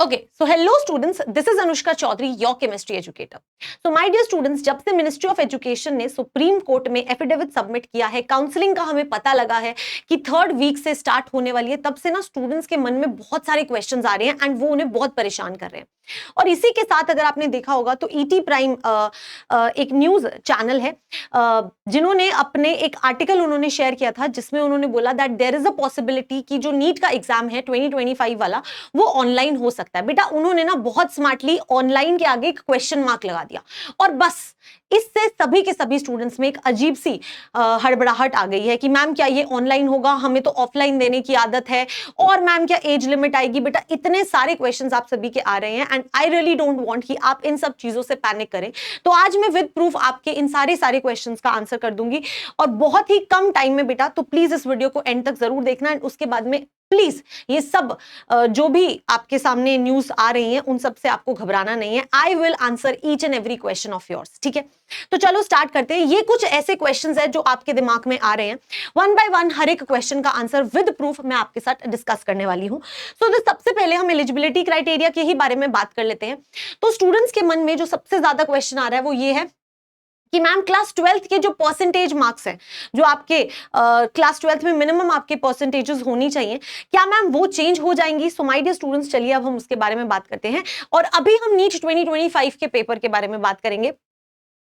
Okay, so hello students, this is Anushka Chaudhary, your chemistry educator. So my dear students, जब से ministry of education ने supreme court में affidavit submit किया है, counselling का हमें पता लगा है कि 3rd वीक से स्टार्ट होने वाली है, तब से ना स्टूडेंट्स के मन में बहुत सारे क्वेश्चंस आ रहे हैं एंड वो उन्हें बहुत परेशान कर रहे हैं। और इसी के साथ अगर आपने देखा होगा तो ईटी प्राइम एक न्यूज चैनल है जिन्होंने अपने एक आर्टिकल उन्होंने शेयर किया था जिसमें उन्होंने बोला that there is a possibility कि जो नीट का एग्जाम है 2025 वाला वो ऑनलाइन हो सकता है। बेटा उन्होंने ना बहुत स्मार्टली ऑनलाइन के आगे एक क्वेश्चन मार्क लगा दिया और बस इससे सभी के सभी स्टूडेंट्स में एक अजीब सी हड़बड़ाहट आ गई है कि मैम क्या ये ऑनलाइन होगा, हमें तो ऑफलाइन देने की आदत है, और मैम क्या एज लिमिट आएगी। बेटा इतने सारे क्वेश्चंस आप सभी के आ रहे हैं and I really don't want कि आप इन सब चीजों से पैनिक करें। तो आज मैं विद प्रूफ आपके इन सारे क्वेश्चंस का आंसर कर दूंगी और बहुत ही कम टाइम में बेटा, तो प्लीज इस वीडियो को एंड तक जरूर देखना एंड उसके बाद में प्लीज ये सब जो भी आपके सामने न्यूज आ रही हैं उन सब से आपको घबराना नहीं है। I will answer each and every question of yours, ठीक है। तो चलो स्टार्ट करते हैं। ये कुछ ऐसे क्वेश्चंस हैं जो आपके दिमाग में आ रहे हैं, वन बाय वन हर एक क्वेश्चन का आंसर विद प्रूफ मैं आपके साथ डिस्कस करने वाली हूं। तो सबसे पहले हम एलिजिबिलिटी क्राइटेरिया के ही बारे में बात कर लेते हैं। तो स्टूडेंट्स के मन में जो सबसे ज्यादा क्वेश्चन आ रहा है वो ये है कि मैम क्लास 12th के जो परसेंटेज मार्क्स हैं, जो आपके क्लास 12th में मिनिमम आपके परसेंटेजेस होनी चाहिए, क्या मैम वो चेंज हो जाएंगी? सो माय डियर स्टूडेंट्स, चलिए अब हम उसके बारे में बात करते हैं और अभी हम नीट 2025 के पेपर के बारे में बात करेंगे।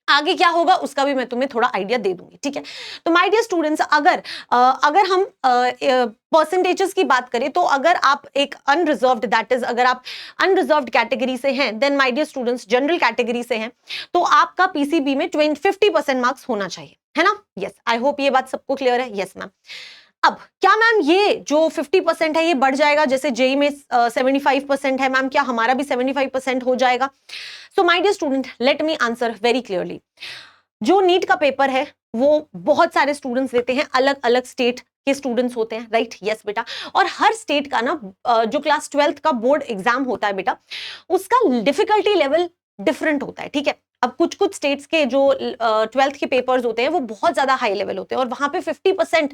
आगे क्या होगा उसका भी मैं तुम्हें थोड़ा आइडिया दे दूंगी, ठीक है। तो माय डियर स्टूडेंट्स, अगर हम परसेंटेजेस की बात करें तो अगर आप एक अनरिजर्व्ड, दैट इज अगर आप अनरिजर्व्ड कैटेगरी से हैं, then my dear students general category से हैं, तो आपका पीसीबी में 50% मार्क्स होना चाहिए, है ना। यस, आई होप ये बात सबको क्लियर है। Yes ma'am. अब क्या मैम ये जो 50% है ये बढ़ जाएगा, जैसे जेई में 75% है, मैम क्या हमारा भी 75% हो जाएगा? So my dear student, let me answer very clearly. जो नीट का पेपर है वो बहुत सारे स्टूडेंट्स देते हैं, अलग अलग स्टेट के स्टूडेंट्स होते हैं, राइट। यस बेटा, और हर स्टेट का ना जो क्लास 12th का बोर्ड एग्जाम होता है बेटा, उसका डिफिकल्टी लेवल डिफरेंट होता है, ठीक है। अब कुछ स्टेट्स के जो 12th के पेपर्स होते हैं वो बहुत ज्यादा हाई लेवल होते हैं और वहां पे 50%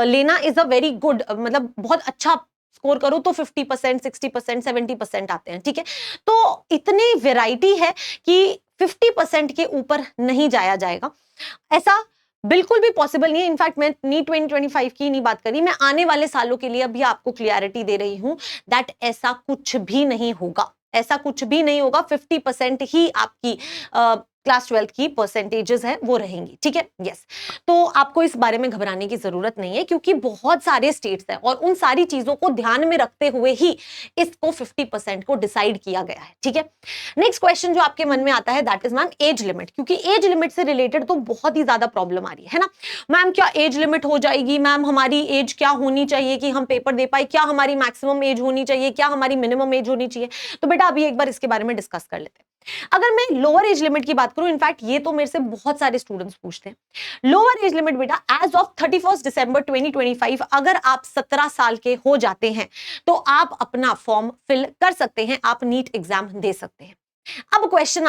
लेना इज अ वेरी गुड, मतलब बहुत अच्छा स्कोर करो तो 50%, 60%, 70% आते हैं, ठीक है। तो इतनी वैरायटी है कि 50% के ऊपर नहीं जाया जाएगा, ऐसा बिल्कुल भी पॉसिबल नहीं है। इनफैक्ट मैं नीट 2025 की नहीं बात करी, मैं आने वाले सालों के लिए अभी आपको क्लियरिटी दे रही हूं दैट ऐसा कुछ भी नहीं होगा, ऐसा कुछ भी नहीं होगा। 50% ही आपकी क्लास 12th की परसेंटेजेस है वो रहेंगी, ठीक है। यस, तो आपको इस बारे में घबराने की जरूरत नहीं है क्योंकि बहुत सारे स्टेट्स हैं और उन सारी चीजों को ध्यान में रखते हुए ही इसको 50% को डिसाइड किया गया है, ठीक है। नेक्स्ट क्वेश्चन जो आपके मन में आता है that is ma'am age limit, क्योंकि एज लिमिट से रिलेटेड तो बहुत ही ज्यादा प्रॉब्लम आ रही है ना। मैम क्या एज लिमिट हो जाएगी? मैम हमारी एज क्या होनी चाहिए कि हम पेपर दे पाए? क्या हमारी मैक्सिमम एज होनी चाहिए? क्या हमारी मिनिमम एज होनी चाहिए? तो बेटा अभी एक बार इसके बारे में डिस्कस कर लेते हैं। अगर मैं लोअर एज लिमिट की बात करूं, इनफैक्ट ये तो मेरे से बहुत सारे स्टूडेंट्स पूछते हैं। लोअर एज लिमिट बेटा एज ऑफ 31 दिसंबर 2025 अगर आप 17 साल के हो जाते हैं तो आप अपना फॉर्म फिल कर सकते हैं, आप नीट एग्जाम दे सकते हैं। अब क्वेश्चन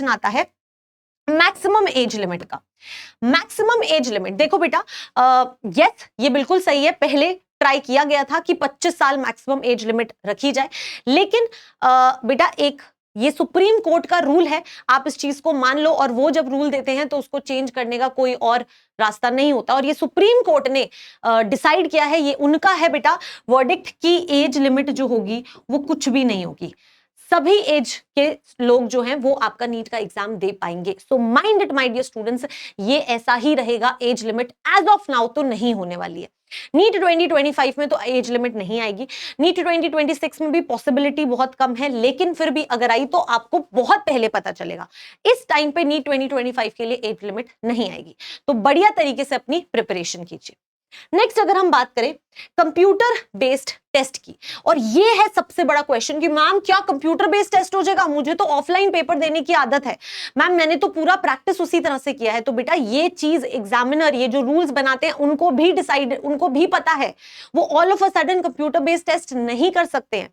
आता है मैक्सिमम एज लिमिट का। मैक्सिमम एज लिमिट देखो बेटा, यस ये बिल्कुल सही है, पहले ट्राई किया गया था कि 25 साल मैक्सिमम एज लिमिट रखी जाए, लेकिन बेटा एक ये सुप्रीम कोर्ट का रूल है, आप इस चीज को मान लो, और वो जब रूल देते हैं तो उसको चेंज करने का कोई और रास्ता नहीं होता, और ये सुप्रीम कोर्ट ने डिसाइड किया है, ये उनका है बेटा वर्डिक्ट की एज लिमिट जो होगी वो कुछ भी नहीं होगी, सभी एज के लोग जो हैं वो आपका नीट का एग्जाम दे पाएंगे। So mind it my dear students, ये ऐसा ही रहेगा, age limit as of now तो नहीं होने वाली है। नीट 2025 में तो एज लिमिट नहीं आएगी, नीट 2026 में भी पॉसिबिलिटी बहुत कम है, लेकिन फिर भी अगर आई तो आपको बहुत पहले पता चलेगा। इस टाइम पे नीट 2025 के लिए एज लिमिट नहीं आएगी, तो बढ़िया तरीके से अपनी प्रिपरेशन कीजिए। नेक्स्ट अगर हम बात करें कंप्यूटर बेस्ड टेस्ट की, और ये है सबसे बड़ा क्वेश्चन कि मैम क्या कंप्यूटर बेस्ड टेस्ट हो जाएगा? मुझे तो ऑफलाइन पेपर देने की आदत है मैम, मैंने तो पूरा प्रैक्टिस उसी तरह से किया है। तो बेटा ये चीज एग्जामिनर, ये जो रूल्स बनाते हैं उनको भी पता है, वो all of a sudden computer based test नहीं कर सकते हैं।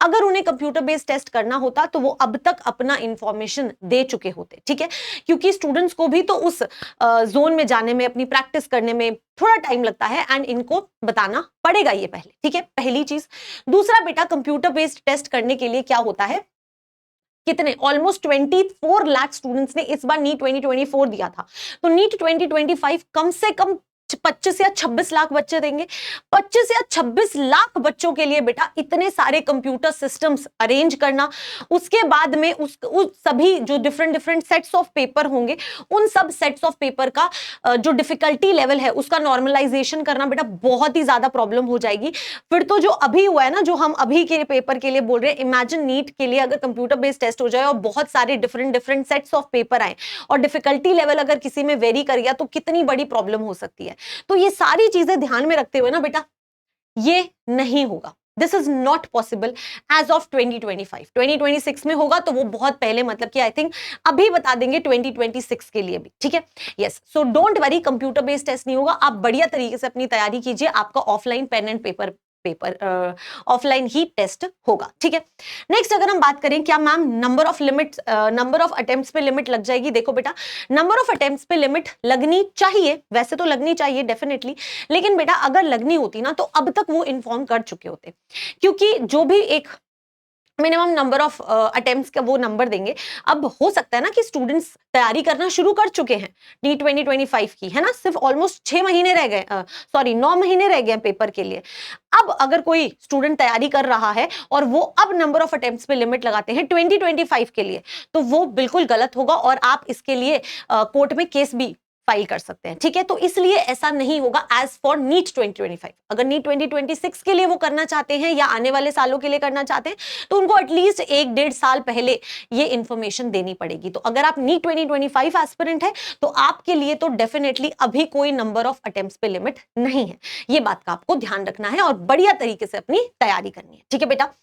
अगर उन्हें कंप्यूटर बेस्ड टेस्ट करना होता तो वो अब तक अपना इंफॉर्मेशन दे चुके होते, ठीक है, क्योंकि स्टूडेंट्स को भी तो उस जोन में जाने में, अपनी प्रैक्टिस करने में थोड़ा टाइम लगता है एंड इनको बताना पड़ेगा ये पहले, ठीक है, पहली चीज। दूसरा बेटा, कंप्यूटर बेस्ड टेस्ट करने के लिए क्या होता है, कितने ऑलमोस्ट 24 लाख स्टूडेंट्स ने इस बार नीट 2024 दिया था, तो नीट 2025 कम से कम 25 या 26 लाख बच्चे देंगे। 25 या 26 लाख बच्चों के लिए बेटा इतने सारे कंप्यूटर सिस्टम्स अरेंज करना, उसके बाद में उस सभी जो different different sets of paper होंगे, उन सब सेट्स ऑफ पेपर का जो डिफिकल्टी लेवल है उसका नॉर्मलाइजेशन करना बेटा बहुत ही ज्यादा प्रॉब्लम हो जाएगी। फिर तो जो अभी हुआ है ना, जो हम अभी के पेपर के लिए बोल रहे हैं, इमेजिन नीट के लिए अगर कंप्यूटर बेस्ड टेस्ट हो जाए और बहुत सारे different different sets of paper आए और डिफिकल्टी लेवल अगर किसी में वेरी कर गया तो कितनी बड़ी प्रॉब्लम हो सकती है। तो ये सारी चीजें ध्यान में रखते हुए ना बेटा, ये नहीं होगा, this is not possible as of 2025। 2026 में होगा तो वो बहुत पहले, मतलब कि आई थिंक अभी बता देंगे 2026 के लिए भी, ठीक है। Yes, so don't worry, computer based test नहीं होगा, आप बढ़िया तरीके से अपनी तैयारी कीजिए, आपका offline pen and paper offline ही टेस्ट होगा, ठीक है। नेक्स्ट अगर हम बात करें, क्या मैम नंबर ऑफ अटेम्प्ट्स पे लिमिट लग जाएगी? देखो बेटा, नंबर ऑफ अटेम्प्ट्स पे लिमिट लगनी चाहिए, वैसे तो लगनी चाहिए डेफिनेटली, लेकिन बेटा अगर लगनी होती ना तो अब तक वो इन्फॉर्म कर चुके होते, क्योंकि जो भी एक मिनिमम नंबर ऑफ अटेम्प्ट्स का वो नंबर देंगे। अब हो सकता है ना कि स्टूडेंट्स तैयारी करना शुरू कर चुके हैं नीट 2025 की, है ना, सिर्फ ऑलमोस्ट 6 महीने रह गए, 9 महीने रह गए पेपर के लिए। अब अगर कोई स्टूडेंट तैयारी कर रहा है और वो अब नंबर ऑफ अटेम्प्ट्स पे लिमिट लगाते हैं 2025 के लिए, तो वो बिल्कुल गलत होगा और आप इसके लिए कोर्ट में केस भी फाइल कर सकते हैं, ठीक है। तो इसलिए ऐसा नहीं होगा एज फॉर नीट 2025। अगर नीट 2026 के लिए वो करना चाहते हैं या आने वाले सालों के लिए करना चाहते हैं तो उनको एटलीस्ट 1-1.5 साल पहले ये इंफॉर्मेशन देनी पड़ेगी। तो अगर आप नीट 2025 एस्पिरेंट है तो आपके लिए तो डेफिनेटली अभी कोई नंबर ऑफ अटेम्प्ट्स पे लिमिट नहीं है, ये बात का आपको ध्यान रखना है और बढ़िया तरीके से अपनी तैयारी करनी है, ठीक है बेटा।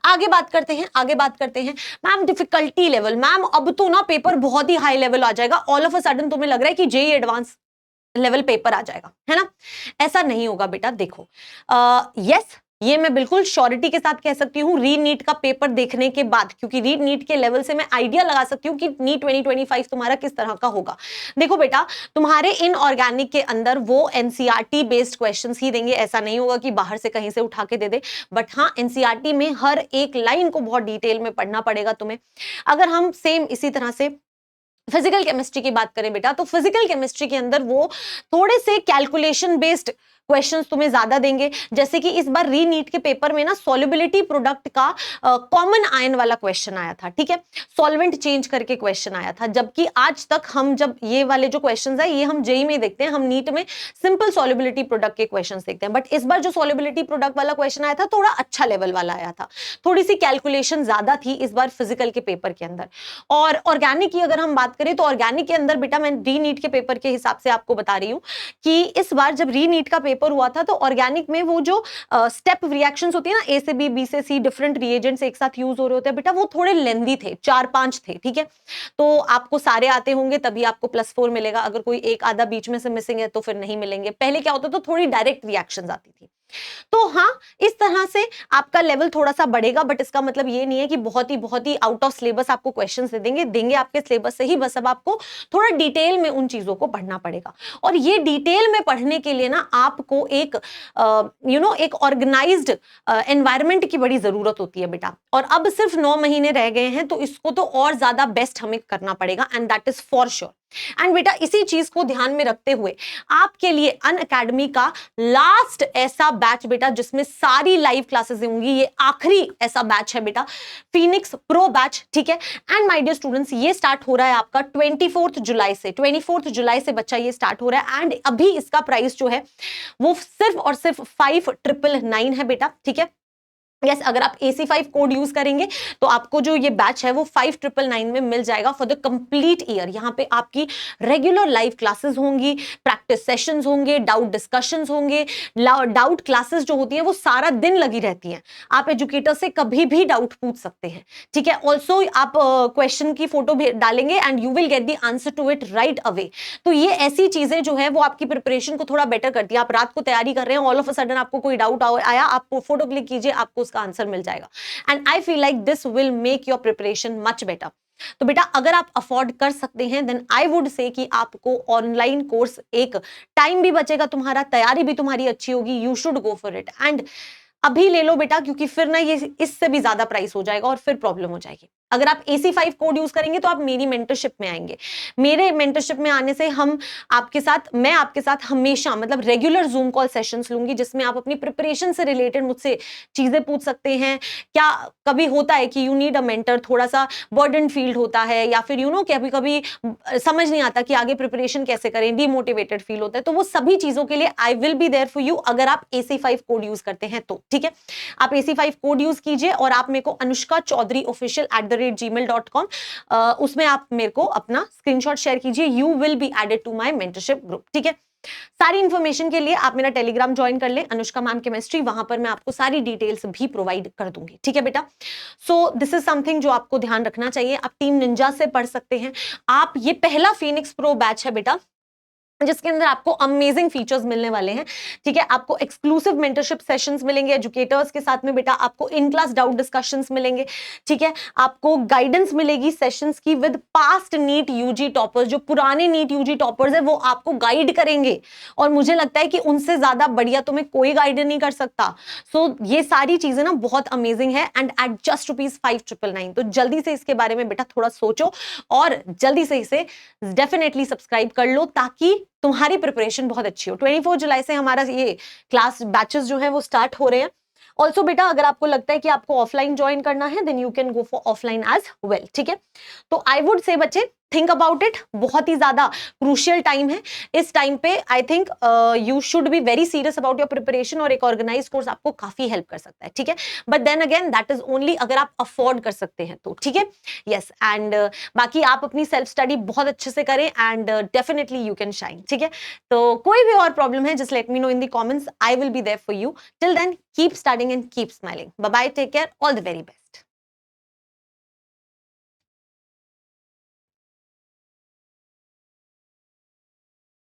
आगे बात करते हैं मैम डिफिकल्टी लेवल। मैम अब तो ना पेपर बहुत ही हाई लेवल आ जाएगा, ऑल ऑफ अ सडन तुम्हें लग रहा है कि जेईई एडवांस लेवल पेपर आ जाएगा, है ना, ऐसा नहीं होगा बेटा। देखो यस, ये मैं बिल्कुल श्योरिटी के साथ कह सकती हूँ री नीट का पेपर देखने के बाद, क्योंकि री नीट के लेवल से मैं आइडिया लगा सकती हूँ कि नीट 2025 तुम्हारा किस तरह का होगा। देखो बेटा, तुम्हारे इनऑर्गेनिक के अंदर वो एनसीईआरटी बेस्ड क्वेश्चंस ही देंगे, ऐसा नहीं होगा कि बाहर से कहीं से उठा के दे दे, बट हाँ एनसीईआरटी में हर एक लाइन को बहुत डिटेल में पढ़ना पड़ेगा तुम्हें। अगर हम सेम इसी तरह से फिजिकल केमिस्ट्री की बात करें बेटा, तो फिजिकल केमिस्ट्री के अंदर वो थोड़े से कैलकुलेशन बेस्ड क्वेश्चंस तुम्हें ज्यादा देंगे, जैसे कि इस बार री नीट के पेपर में ना सॉल्युबिलिटी प्रोडक्ट का कॉमन आयन वाला क्वेश्चन आया था, ठीक है, सॉल्वेंट चेंज करके क्वेश्चन आया था, जबकि आज तक हम जब ये वाले जो क्वेश्चंस है ये हम जेईई में देखते हैं, हम नीट में सिंपल सॉल्युबिलिटी प्रोडक्ट के क्वेश्चंस देखते हैं, बट इस बार जो सॉल्युबिलिटी प्रोडक्ट वाला क्वेश्चन आया था थोड़ा अच्छा लेवल वाला आया था, थोड़ी सी कैलकुलेशन ज्यादा थी इस बार फिजिकल के पेपर के अंदर। और ऑर्गेनिक की अगर हम बात करें तो ऑर्गेनिक के अंदर बेटा मैं री नीट के पेपर के हिसाब से आपको बता रही हूँ कि इस बार जब री नीट का पेपर हुआ था तो ऑर्गेनिक में वो जो स्टेप रिएक्शंस होती है ना, ए से बी, बी से सी, डिफरेंट रिएजेंट्स एक साथ यूज हो रहे होते हैं बेटा, वो थोड़े लेंदी थे, 4-5 थे, ठीक है। तो आपको सारे आते होंगे तभी आपको +4 मिलेगा, अगर कोई एक आधा बीच में से मिसिंग है तो फिर नहीं मिलेंगे। पहले क्या होता था, थोड़ी डायरेक्ट रिएक्शंस आती थी। तो हाँ, इस तरह से आपका लेवल थोड़ा सा बढ़ेगा, बट इसका मतलब ये नहीं है कि बहुत ही आउट ऑफ सिलेबस आपको क्वेश्चंस देंगे आपके सिलेबस से ही, बस अब आपको थोड़ा डिटेल में उन चीजों को पढ़ना पड़ेगा। और ये डिटेल में पढ़ने के लिए ना आपको एक एक ऑर्गेनाइज्ड एनवायरनमेंट की बड़ी जरूरत होती है बेटा। और अब सिर्फ 9 महीने रह गए हैं तो इसको तो और ज्यादा बेस्ट हमें करना पड़ेगा, and that is for sure. And बेटा इसी चीज को ध्यान में रखते हुए आपके लिए अनअकैडमी का लास्ट ऐसा बैच बेटा जिसमें सारी लाइव क्लासेस होंगी, ये आखिरी ऐसा बैच है बेटा, फिनिक्स प्रो बैच, ठीक है। एंड माय डियर स्टूडेंट्स, ये स्टार्ट हो रहा है आपका 24 जुलाई से, 24 जुलाई से बच्चा ये स्टार्ट हो रहा है। एंड अभी इसका प्राइस जो है वो सिर्फ और सिर्फ 5999 है बेटा, ठीक है। यस, अगर आप AC5 कोड यूज करेंगे तो आपको जो ये बैच है वो 5999 में मिल जाएगा फॉर द कंप्लीट ईयर। यहाँ पे आपकी रेगुलर लाइव क्लासेस होंगी, प्रैक्टिस सेशंस होंगे, डाउट डिस्कशंस होंगे, डाउट क्लासेस जो होती है वो सारा दिन लगी रहती हैं, आप एजुकेटर से कभी भी डाउट पूछ सकते हैं, ठीक है। ऑल्सो आप क्वेश्चन की फोटो डालेंगे and you will get the answer to it right away. तो ये ऐसी चीजें जो है वो आपकी प्रिपरेशन को थोड़ा बेटर करती है। आप रात को तैयारी कर रहे हैं, ऑल ऑफ अ सडन आपको कोई डाउट आया, आप फोटो क्लिक कीजिए, आपको उसका आंसर मिल जाएगा। And I feel like this will make your preparation much better. तो बेटा अगर आप अफोर्ड कर सकते हैं देन आई वुड से कि आपको ऑनलाइन कोर्स, एक टाइम भी बचेगा तुम्हारा, तैयारी भी तुम्हारी अच्छी होगी, you should go for it. And अभी ले लो बेटा, क्योंकि फिर ना ये इससे भी ज्यादा प्राइस हो जाएगा और फिर प्रॉब्लम हो जाएगी। अगर आप AC5 कोड यूज करेंगे तो आप मेरी मेंटरशिप में आएंगे। मेरे मेंटरशिप में आने से मैं आपके साथ हमेशा मतलब रेगुलर जूम कॉल सेशंस लूंगी, जिसमें आप अपनी प्रिपरेशन से रिलेटेड मुझसे चीजें पूछ सकते हैं। क्या कभी होता है कि यू नीड अ मेंटर, थोड़ा सा बर्डन फील्ड होता है, या फिर कभी कभी समझ नहीं आता कि आगे प्रिपरेशन कैसे करें, डिमोटिवेटेड फील होता है, तो वो सभी चीजों के लिए I will be there for you अगर आप AC5 कोड यूज करते हैं तो। ठीक है, आप AC5 कोड यूज कीजिए और आप मेरे को anushkachaudharyofficial@gmail.com उसमें आप मेरे को अपना स्क्रीनशॉट शेयर कीजिए। You will be added to my mentorship group. ठीक है, सारी इंफॉर्मेशन के लिए आप मेरा टेलीग्राम ज्वाइन कर लें, अनुष्का मैम केमिस्ट्री, वहां पर मैं आपको सारी डिटेल्स भी प्रोवाइड कर दूंगी। ठीक है बेटा, सो दिस इज समथिंग जो आपको ध्यान रखना चाहिए। आप टीम निंजा से पढ़ सकते हैं। आप ये पहला फिनिक्स प्रो बैच है बेटा, जिसके अंदर आपको अमेजिंग फीचर्स मिलने वाले हैं। ठीक है, आपको एक्सक्लूसिव मेंटरशिप सेशंस मिलेंगे एजुकेटर्स के साथ में बेटा, आपको इन क्लास डाउट डिस्कशंस मिलेंगे। ठीक है, आपको गाइडेंस मिलेगी सेशंस की with past NEET UG toppers, जो पुराने नीट यूजी टॉपर्स है वो आपको गाइड करेंगे, और मुझे लगता है कि उनसे ज्यादा बढ़िया तुम्हें कोई गाइड नहीं कर सकता। सो ये सारी चीजें ना बहुत अमेजिंग है एंड एट जस्ट ₹5,999। तो जल्दी से इसके बारे में बेटा थोड़ा सोचो और जल्दी से इसे डेफिनेटली सब्सक्राइब कर लो, ताकि तुम्हारी प्रिपरेशन बहुत अच्छी हो। 24 जुलाई से हमारा ये क्लास बैचेस जो है वो स्टार्ट हो रहे हैं। ऑल्सो बेटा अगर आपको लगता है कि आपको ऑफलाइन ज्वाइन करना है then you can go for offline as well. ठीक है, तो आई वुड से बच्चे थिंक अबाउट इट, बहुत ही ज्यादा क्रूशियल टाइम है। इस टाइम पे I think you should be very serious about your preparation, और एक ऑर्गेनाइज कोर्स आपको काफी हेल्प कर सकता है। ठीक है, but then again that is only अगर आप अफोर्ड कर सकते हैं तो। ठीक है, यस, एंड बाकी आप अपनी सेल्फ स्टडी बहुत अच्छे से करें and definitely you can shine. ठीक है, तो कोई भी और प्रॉब्लम है just let me know in the comments, I will be there for you. Till then keep studying and keep smiling. Bye bye, take care, all the very best.